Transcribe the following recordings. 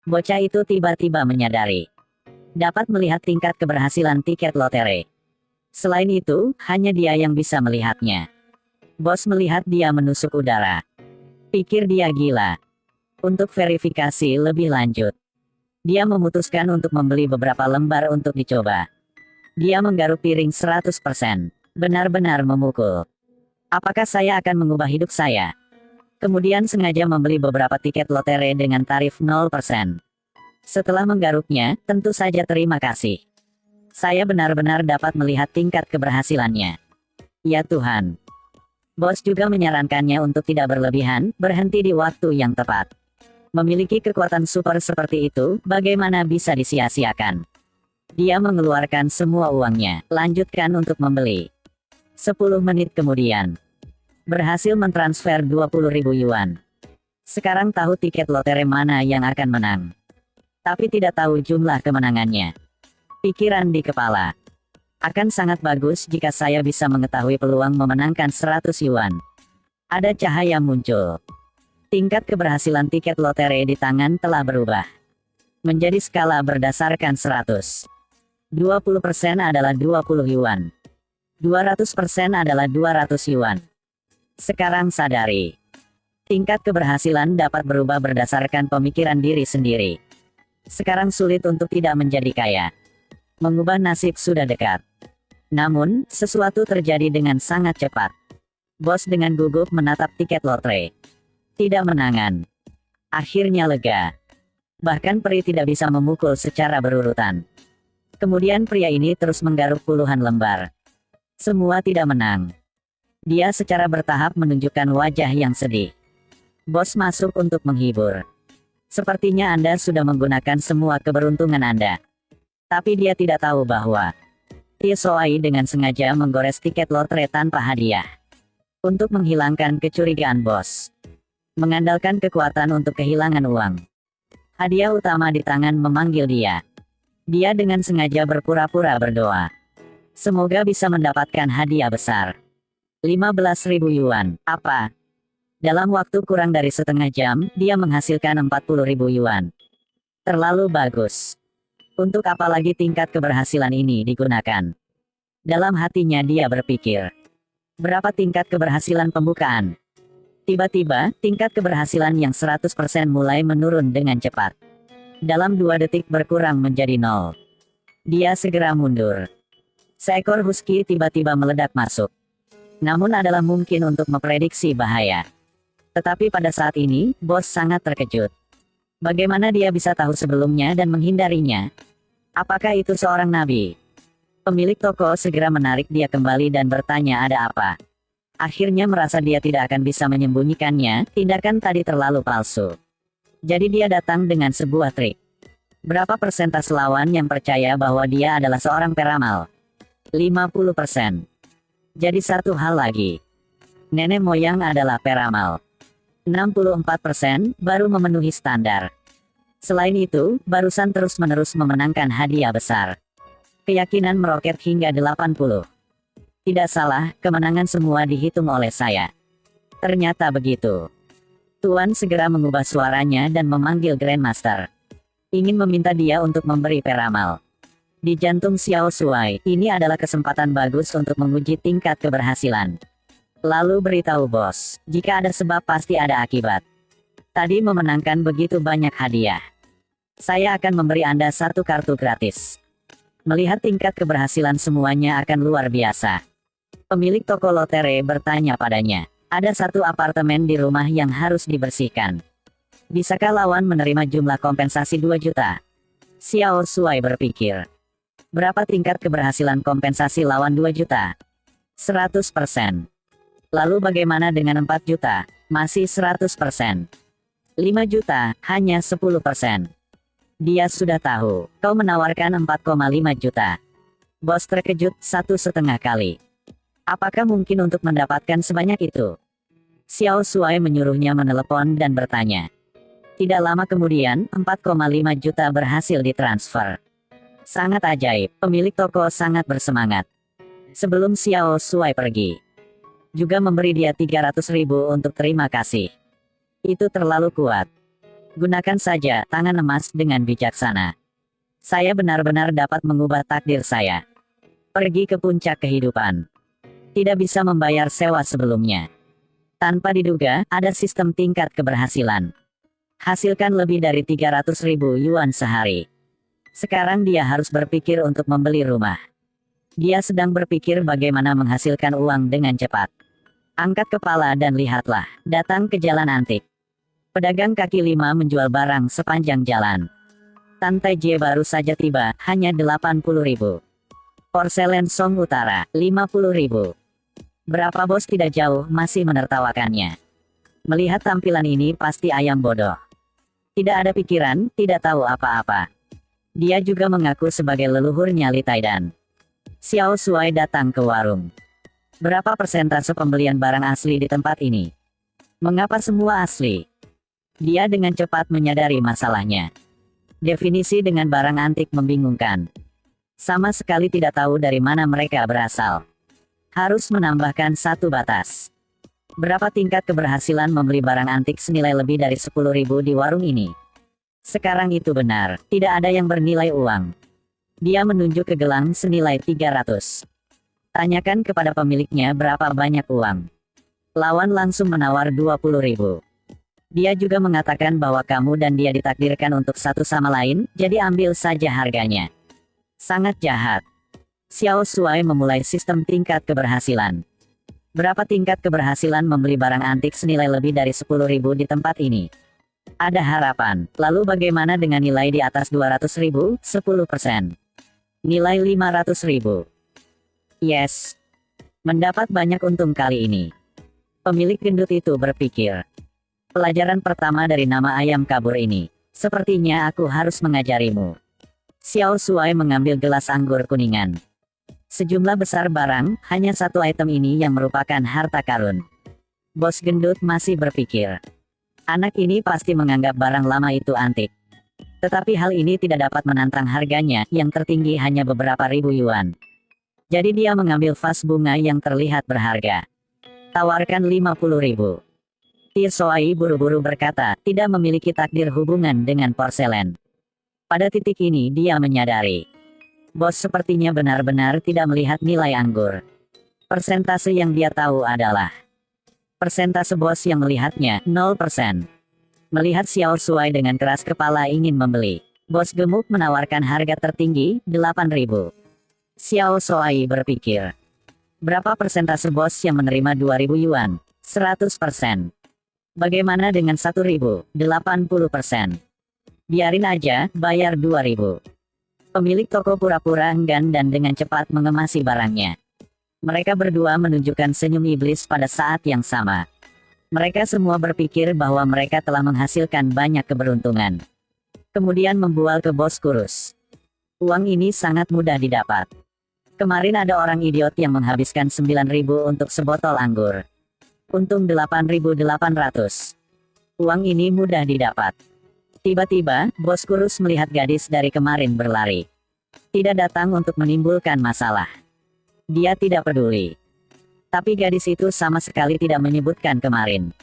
Bocah itu tiba-tiba menyadari. Dapat melihat tingkat keberhasilan tiket lotre. Selain itu, hanya dia yang bisa melihatnya. Bos melihat dia menusuk udara. Pikir dia gila. Untuk verifikasi lebih lanjut, dia memutuskan untuk membeli beberapa lembar untuk dicoba. Dia menggaruk piring 100%. Benar-benar memukul. Apakah saya akan mengubah hidup saya? Kemudian sengaja membeli beberapa tiket lotre dengan tarif 0%. Setelah menggaruknya, tentu saja terima kasih. Saya benar-benar dapat melihat tingkat keberhasilannya. Ya Tuhan. Bos juga menyarankannya untuk tidak berlebihan, berhenti di waktu yang tepat. Memiliki kekuatan super seperti itu, bagaimana bisa disia-siakan? Dia mengeluarkan semua uangnya, lanjutkan untuk membeli. 10 menit kemudian, berhasil mentransfer 20.000 yuan. Sekarang tahu tiket lotre mana yang akan menang. Tapi tidak tahu jumlah kemenangannya. Pikiran di kepala. Akan sangat bagus jika saya bisa mengetahui peluang memenangkan 100 yuan. Ada cahaya muncul. Tingkat keberhasilan tiket lotre di tangan telah berubah. Menjadi skala berdasarkan 100. 20% adalah 20 yuan. 200% adalah 200 yuan. Sekarang sadari. Tingkat keberhasilan dapat berubah berdasarkan pemikiran diri sendiri. Sekarang sulit untuk tidak menjadi kaya. Mengubah nasib sudah dekat. Namun, sesuatu terjadi dengan sangat cepat. Bos dengan gugup menatap tiket lotre. Tidak menangan. Akhirnya lega. Bahkan peri tidak bisa memukul secara berurutan. Kemudian pria ini terus menggaruk puluhan lembar. Semua tidak menang. Dia secara bertahap menunjukkan wajah yang sedih. Bos masuk untuk menghibur. Sepertinya Anda sudah menggunakan semua keberuntungan Anda. Tapi dia tidak tahu bahwa Tisoai dengan sengaja menggores tiket lotre tanpa hadiah. Untuk menghilangkan kecurigaan bos. Mengandalkan kekuatan untuk kehilangan uang. Hadiah utama di tangan memanggil dia. Dia dengan sengaja berpura-pura berdoa. Semoga bisa mendapatkan hadiah besar. 15.000 yuan, apa? Dalam waktu kurang dari setengah jam, dia menghasilkan 40.000 yuan. Terlalu bagus. Untuk apa lagi tingkat keberhasilan ini digunakan? Dalam hatinya dia berpikir. Berapa tingkat keberhasilan pembukaan? Tiba-tiba, tingkat keberhasilan yang 100% mulai menurun dengan cepat. Dalam 2 detik berkurang menjadi 0. Dia segera mundur. Seekor husky tiba-tiba meledak masuk. Namun adalah mungkin untuk memprediksi bahaya. Tetapi pada saat ini, bos sangat terkejut. Bagaimana dia bisa tahu sebelumnya dan menghindarinya? Apakah itu seorang nabi? Pemilik toko segera menarik dia kembali dan bertanya ada apa. Akhirnya merasa dia tidak akan bisa menyembunyikannya, tindakan tadi terlalu palsu. Jadi dia datang dengan sebuah trik. Berapa persentase lawan yang percaya bahwa dia adalah seorang peramal? 50%. Jadi satu hal lagi. Nenek moyang adalah peramal. 64% baru memenuhi standar. Selain itu, barusan terus-menerus memenangkan hadiah besar. Keyakinan meroket hingga 80. Tidak salah, kemenangan semua dihitung oleh saya. Ternyata begitu. Tuan segera mengubah suaranya dan memanggil Grandmaster. Ingin meminta dia untuk memberi peramal. Di jantung Xiao Shuai, ini adalah kesempatan bagus untuk menguji tingkat keberhasilan. Lalu beritahu bos, jika ada sebab pasti ada akibat. Tadi memenangkan begitu banyak hadiah. Saya akan memberi Anda 1 kartu gratis. Melihat tingkat keberhasilan semuanya akan luar biasa. Pemilik toko lotre bertanya padanya. Ada 1 apartemen di rumah yang harus dibersihkan. Bisakah lawan menerima jumlah kompensasi 2 juta? Xiao Shuai berpikir. Berapa tingkat keberhasilan kompensasi lawan 2 juta? 100%. Lalu bagaimana dengan 4 juta? Masih 100%. 5 juta, hanya 10%. Dia sudah tahu, kau menawarkan 4,5 juta. Bos terkejut 1,5 kali. Apakah mungkin untuk mendapatkan sebanyak itu? Xiao Shuai menyuruhnya menelepon dan bertanya. Tidak lama kemudian, 4,5 juta berhasil ditransfer. Sangat ajaib, pemilik toko sangat bersemangat. Sebelum Xiao Shuai pergi, juga memberi dia 300.000 untuk terima kasih. Itu terlalu kuat. Gunakan saja tangan emas dengan bijaksana. Saya benar-benar dapat mengubah takdir saya. Pergi ke puncak kehidupan. Tidak bisa membayar sewa sebelumnya. Tanpa diduga, ada sistem tingkat keberhasilan. Hasilkan lebih dari 300.000 yuan sehari. Sekarang dia harus berpikir untuk membeli rumah. Dia sedang berpikir bagaimana menghasilkan uang dengan cepat. Angkat kepala dan lihatlah, datang ke jalan antik. Pedagang kaki lima menjual barang sepanjang jalan. Tantai J baru saja tiba, hanya 80.000. Porselen Song Utara, 50.000. Berapa bos tidak jauh, masih menertawakannya. Melihat tampilan ini pasti ayam bodoh. Tidak ada pikiran, tidak tahu apa-apa. Dia juga mengaku sebagai leluhurnya Li Taidan. Xiao Shuai datang ke warung. Berapa persentase pembelian barang asli di tempat ini? Mengapa semua asli? Dia dengan cepat menyadari masalahnya. Definisi dengan barang antik membingungkan. Sama sekali tidak tahu dari mana mereka berasal. Harus menambahkan satu batas. Berapa tingkat keberhasilan membeli barang antik senilai lebih dari 10.000 di warung ini? Sekarang itu benar, tidak ada yang bernilai uang. Dia menunjuk ke gelang senilai 300. Tanyakan kepada pemiliknya berapa banyak uang. Lawan langsung menawar 20.000. Dia juga mengatakan bahwa kamu dan dia ditakdirkan untuk satu sama lain, jadi ambil saja harganya. Sangat jahat. Xiao Shuai memulai sistem tingkat keberhasilan. Berapa tingkat keberhasilan membeli barang antik senilai lebih dari 10.000 di tempat ini? Ada harapan. Lalu bagaimana dengan nilai di atas 200.000, 10%? Nilai 500.000. Yes. Mendapat banyak untung kali ini. Pemilik gendut itu berpikir. Pelajaran pertama dari nama ayam kabur ini. Sepertinya aku harus mengajarimu. Xiao Shuai mengambil gelas anggur kuningan. Sejumlah besar barang, hanya satu item ini yang merupakan harta karun. Bos gendut masih berpikir. Anak ini pasti menganggap barang lama itu antik. Tetapi hal ini tidak dapat menantang harganya, yang tertinggi hanya beberapa ribu yuan. Jadi dia mengambil vas bunga yang terlihat berharga. Tawarkan 50.000. Tir Soai buru-buru berkata, tidak memiliki takdir hubungan dengan porselen. Pada titik ini dia menyadari. Bos sepertinya benar-benar tidak melihat nilai anggur. Persentase yang dia tahu adalah. Persentase bos yang melihatnya, 0%. Melihat Xiao Shuai dengan keras kepala ingin membeli. Bos gemuk menawarkan harga tertinggi, 8.000. Xiao Shuai berpikir. Berapa persentase bos yang menerima 2.000 yuan? 100%. Bagaimana dengan 1.000? 80%. Biarin aja, bayar 2.000. Pemilik toko pura-pura enggan dan dengan cepat mengemasi barangnya. Mereka berdua menunjukkan senyum iblis pada saat yang sama. Mereka semua berpikir bahwa mereka telah menghasilkan banyak keberuntungan. Kemudian membual ke bos kurus. Uang ini sangat mudah didapat. Kemarin ada orang idiot yang menghabiskan 9.000 untuk sebotol anggur. Untung 8.800. Uang ini mudah didapat. Tiba-tiba, bos kurus melihat gadis dari kemarin berlari. Tidak datang untuk menimbulkan masalah. Dia tidak peduli. Tapi gadis itu sama sekali tidak menyebutkan kemarin.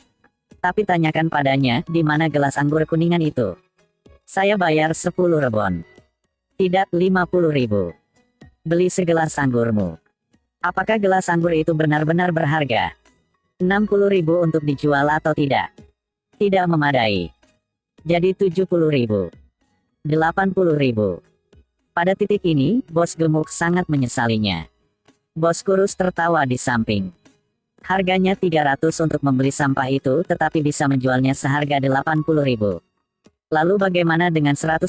Tapi tanyakan padanya, di mana gelas anggur kuningan itu? Saya bayar 10 rebon. Tidak 50.000. Beli segelas anggurmu. Apakah gelas anggur itu benar-benar berharga? 60.000 untuk dijual atau tidak? Tidak memadai. Jadi 70.000. 80.000. Pada titik ini, bos gemuk sangat menyesalinya. Bos kurus tertawa di samping. Harganya 300 untuk membeli sampah itu tetapi bisa menjualnya seharga 80.000. Lalu bagaimana dengan 100.000?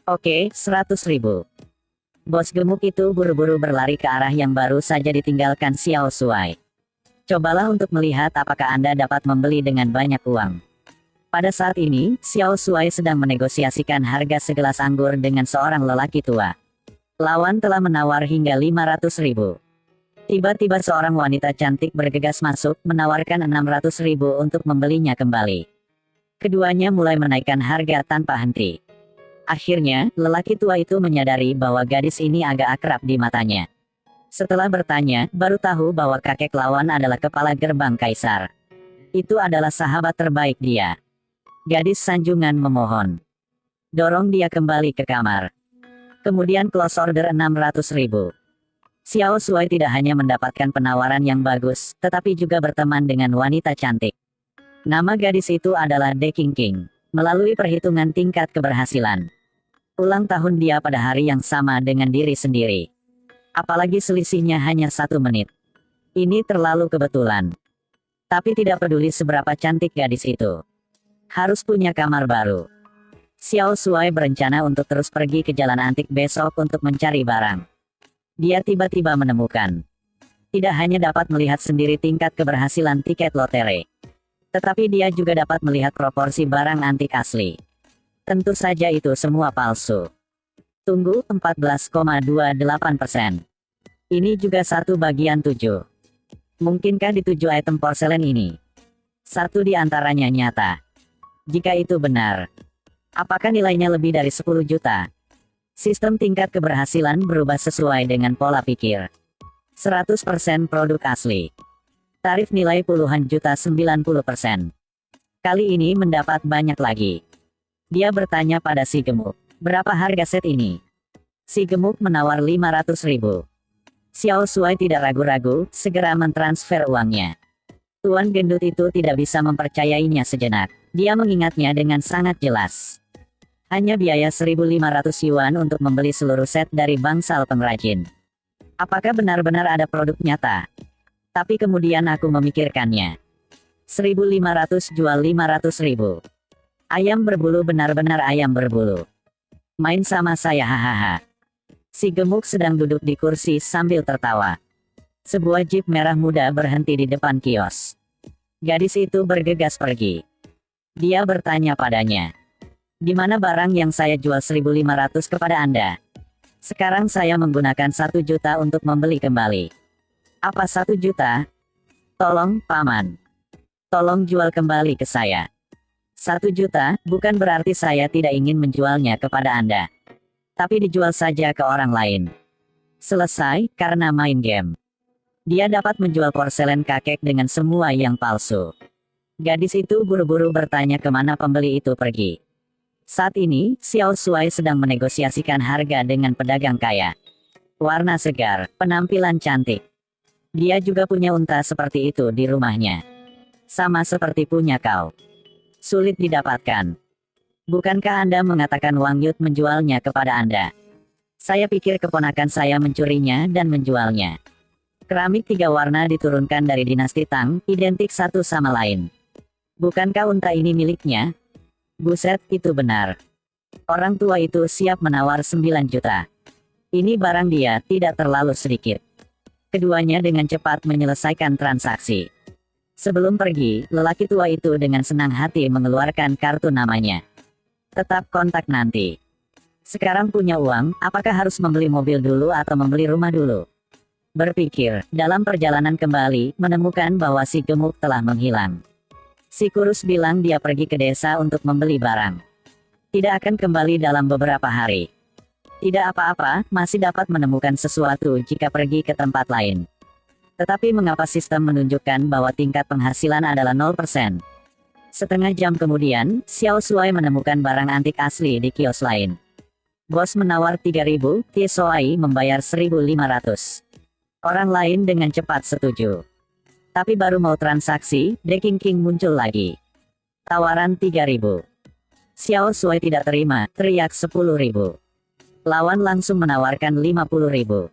Oke, 100.000. Bos gemuk itu buru-buru berlari ke arah yang baru saja ditinggalkan Xiao Shuai. Cobalah untuk melihat apakah Anda dapat membeli dengan banyak uang. Pada saat ini, Xiao Shuai sedang menegosiasikan harga segelas anggur dengan seorang lelaki tua. Lawan telah menawar hingga 500.000. Tiba-tiba seorang wanita cantik bergegas masuk, menawarkan 600.000 untuk membelinya kembali. Keduanya mulai menaikkan harga tanpa henti. Akhirnya, lelaki tua itu menyadari bahwa gadis ini agak akrab di matanya. Setelah bertanya, baru tahu bahwa kakek lawan adalah kepala gerbang kaisar. Itu adalah sahabat terbaik dia. Gadis sanjungan memohon. Dorong dia kembali ke kamar. Kemudian close order 600.000. Xiao Shuai tidak hanya mendapatkan penawaran yang bagus, tetapi juga berteman dengan wanita cantik. Nama gadis itu adalah De King King. Melalui perhitungan tingkat keberhasilan, ulang tahun dia pada hari yang sama dengan diri sendiri. Apalagi selisihnya hanya 1 menit. Ini terlalu kebetulan. Tapi tidak peduli seberapa cantik gadis itu, harus punya kamar baru. Xiao Shuai berencana untuk terus pergi ke jalan antik besok untuk mencari barang. Dia tiba-tiba menemukan. Tidak hanya dapat melihat sendiri tingkat keberhasilan tiket lotre, tetapi dia juga dapat melihat proporsi barang antik asli. Tentu saja itu semua palsu. Tunggu, 14,28%. Ini juga 1/7. Mungkinkah di 7 item porselen ini, 1 di antaranya nyata? Jika itu benar, apakah nilainya lebih dari 10 juta? Sistem tingkat keberhasilan berubah sesuai dengan pola pikir. 100% produk asli. Tarif nilai puluhan juta 90%. Kali ini mendapat banyak lagi. Dia bertanya pada si gemuk, berapa harga set ini? Si gemuk menawar 500.000. Xiao Shuai tidak ragu-ragu, segera mentransfer uangnya. Tuan gendut itu tidak bisa mempercayainya sejenak. Dia mengingatnya dengan sangat jelas. Hanya biaya 1.500 yuan untuk membeli seluruh set dari bangsal pengrajin. Apakah benar-benar ada produk nyata? Tapi kemudian aku memikirkannya. 1.500 jual 500.000. Ayam berbulu benar-benar ayam berbulu. Main sama saya hahaha. Si gemuk sedang duduk di kursi sambil tertawa. Sebuah jeep merah muda berhenti di depan kios. Gadis itu bergegas pergi. Dia bertanya padanya, di mana barang yang saya jual 1.500 kepada Anda? Sekarang saya menggunakan 1 juta untuk membeli kembali. Apa 1 juta? Tolong, Paman. Tolong jual kembali ke saya. 1 juta, bukan berarti saya tidak ingin menjualnya kepada Anda. Tapi dijual saja ke orang lain. Selesai, karena main game. Dia dapat menjual porselen kakek dengan semua yang palsu. Gadis itu buru-buru bertanya kemana pembeli itu pergi. Saat ini, Xiao Shuai sedang menegosiasikan harga dengan pedagang kaya. Warna segar, penampilan cantik. Dia juga punya unta seperti itu di rumahnya. Sama seperti punya kau. Sulit didapatkan. Bukankah Anda mengatakan Wang Yut menjualnya kepada Anda? Saya pikir keponakan saya mencurinya dan menjualnya. Keramik 3 warna diturunkan dari dinasti Tang, identik satu sama lain. Bukankah unta ini miliknya? Buset, itu benar. Orang tua itu siap menawar 9 juta. Ini barang dia, tidak terlalu sedikit. Keduanya dengan cepat menyelesaikan transaksi. Sebelum pergi, lelaki tua itu dengan senang hati mengeluarkan kartu namanya. Tetap kontak nanti. Sekarang punya uang, apakah harus membeli mobil dulu atau membeli rumah dulu? Berpikir, dalam perjalanan kembali, menemukan bahwa si gemuk telah menghilang. Si kurus bilang dia pergi ke desa untuk membeli barang. Tidak akan kembali dalam beberapa hari. Tidak apa-apa, masih dapat menemukan sesuatu jika pergi ke tempat lain. Tetapi mengapa sistem menunjukkan bahwa tingkat penghasilan adalah 0%? Setengah jam kemudian, Xiao Shuai menemukan barang antik asli di kios lain. Bos menawar 3.000, Tie Shuai membayar 1.500. Orang lain dengan cepat setuju. Tapi baru mau transaksi, De King King muncul lagi. Tawaran 3.000. Xiao Shuai tidak terima, teriak 10.000. Lawan langsung menawarkan 50.000.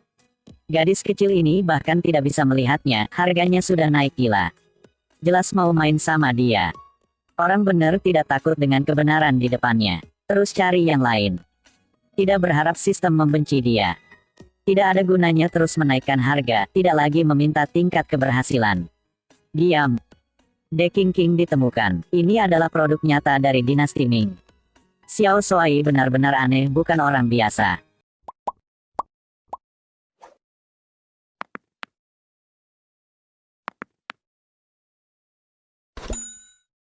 Gadis kecil ini bahkan tidak bisa melihatnya, harganya sudah naik gila. Jelas mau main sama dia. Orang benar tidak takut dengan kebenaran di depannya. Terus cari yang lain. Tidak berharap sistem membenci dia. Tidak ada gunanya terus menaikkan harga, tidak lagi meminta tingkat keberhasilan. Diam. De King King ditemukan. Ini adalah produk nyata dari dinasti Ming. Xiao Shuai benar-benar aneh, bukan orang biasa.